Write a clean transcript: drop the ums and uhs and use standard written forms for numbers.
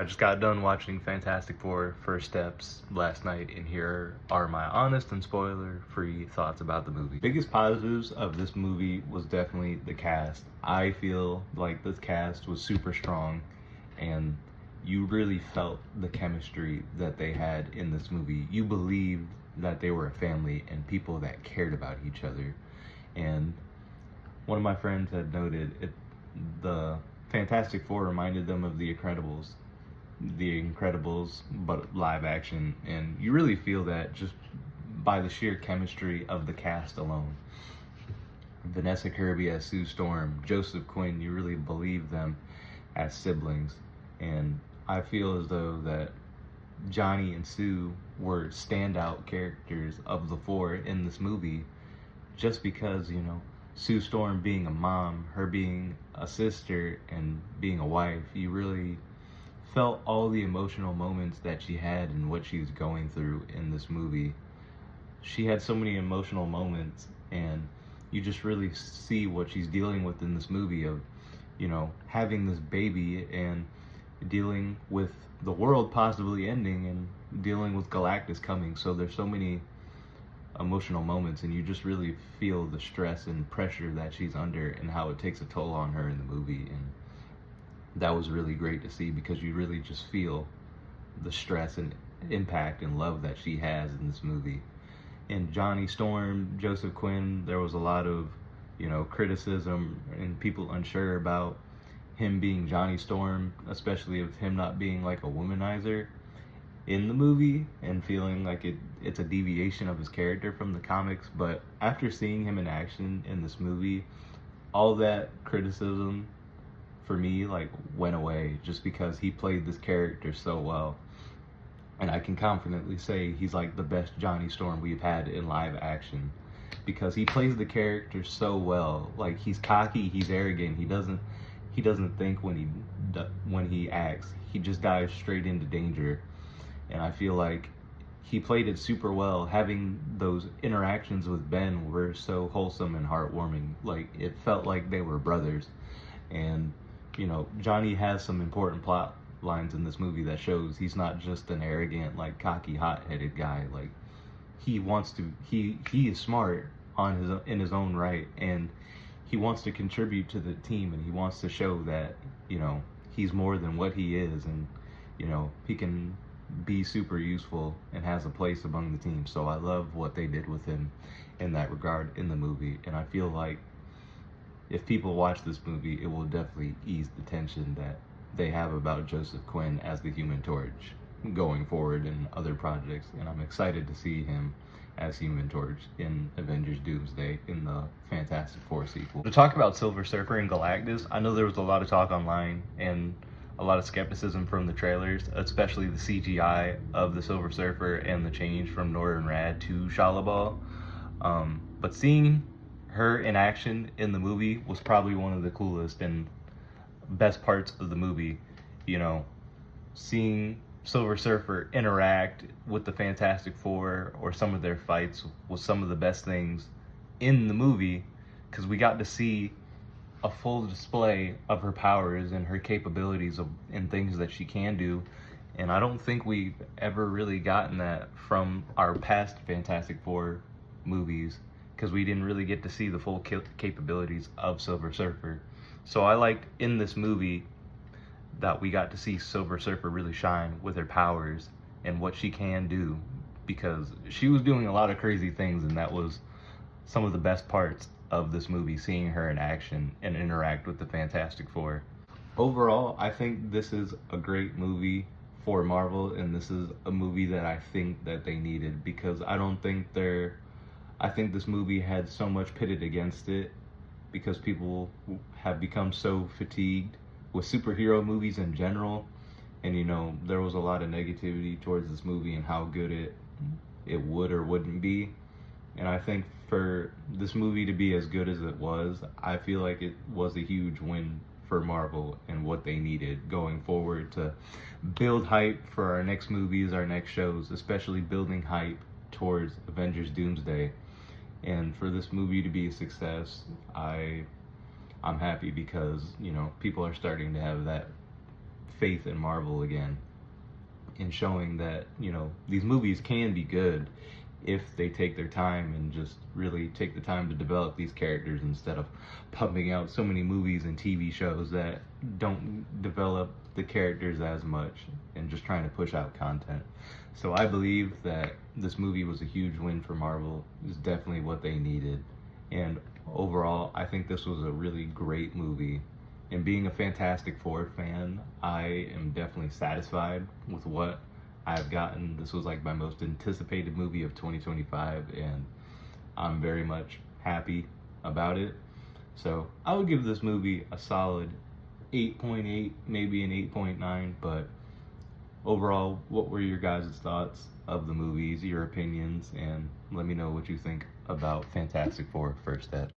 I just got done watching Fantastic Four First Steps last night, and here are my honest and spoiler-free thoughts about the movie. Biggest positives of this movie was definitely the cast. I feel like this cast was super strong, and you really felt the chemistry that they had in this movie. You believed that they were a family and people that cared about each other. And one of my friends had noted the Fantastic Four reminded them of the Incredibles, but live action, and you really feel that just by the sheer chemistry of the cast alone. Vanessa Kirby as Sue Storm, Joseph Quinn, you really believe them as siblings, and I feel as though that Johnny and Sue were standout characters of the four in this movie, just because, Sue Storm being a mom, her being a sister, and being a wife, you really felt all the emotional moments that she had and what she's going through in this movie. She had so many emotional moments, and you just really see what she's dealing with in this movie of, having this baby and dealing with the world possibly ending and dealing with Galactus coming. So there's so many emotional moments, and you just really feel the stress and pressure that she's under and how it takes a toll on her in the movie. And that was really great to see, because you really just feel the stress and impact and love that she has in this movie. And Johnny Storm, Joseph Quinn, there was a lot of, criticism and people unsure about him being Johnny Storm, especially of him not being like a womanizer in the movie and feeling like it's a deviation of his character from the comics. But after seeing him in action in this movie, all that criticism for me went away, just because he played this character so well. And I can confidently say he's like the best Johnny Storm we've had in live action, because he plays the character so well. Like, he's cocky, he's arrogant, he doesn't think when he acts. He just dives straight into danger. And I feel like he played it super well. Having those interactions with Ben were so wholesome and heartwarming. Like, it felt like they were brothers. And Johnny has some important plot lines in this movie that shows he's not just an arrogant, cocky, hot-headed guy. Like, he is smart in his own right, and he wants to contribute to the team, and he wants to show that, he's more than what he is, and, he can be super useful and has a place among the team. So I love what they did with him in that regard in the movie, and I feel like if people watch this movie, it will definitely ease the tension that they have about Joseph Quinn as the Human Torch going forward in other projects. And I'm excited to see him as Human Torch in Avengers Doomsday in the Fantastic Four sequel. To talk about Silver Surfer and Galactus, I know there was a lot of talk online and a lot of skepticism from the trailers, especially the CGI of the Silver Surfer and the change from Norrin Radd to Shalla-Bal. But seeing her in action in the movie was probably one of the coolest and best parts of the movie. Seeing Silver Surfer interact with the Fantastic Four or some of their fights was some of the best things in the movie, because we got to see a full display of her powers and her capabilities and things that she can do. And I don't think we've ever really gotten that from our past Fantastic Four movies, because we didn't really get to see the full capabilities of Silver Surfer. So I liked in this movie that we got to see Silver Surfer really shine with her powers and what she can do, because she was doing a lot of crazy things, and that was some of the best parts of this movie, seeing her in action and interact with the Fantastic Four. Overall, I think this is a great movie for Marvel, and this is a movie that I think that they needed, because I think this movie had so much pitted against it, because people have become so fatigued with superhero movies in general. And there was a lot of negativity towards this movie and how good it would or wouldn't be. And I think for this movie to be as good as it was, I feel like it was a huge win for Marvel and what they needed going forward to build hype for our next movies, our next shows, especially building hype towards Avengers Doomsday. And for this movie to be a success, I'm happy, because people are starting to have that faith in Marvel again, in showing that, you know, these movies can be good if they take their time and just really take the time to develop these characters instead of pumping out so many movies and TV shows that don't develop the characters as much and just trying to push out content. So I believe that this movie was a huge win for Marvel. It's definitely what they needed. And overall, I think this was a really great movie. And being a Fantastic Four fan, I am definitely satisfied with what I've gotten. This was like my most anticipated movie of 2025, and I'm very much happy about it. So I would give this movie a solid 8.8, maybe an 8.9, but overall, what were your guys' thoughts of the movies, your opinions, and let me know what you think about Fantastic Four First Step.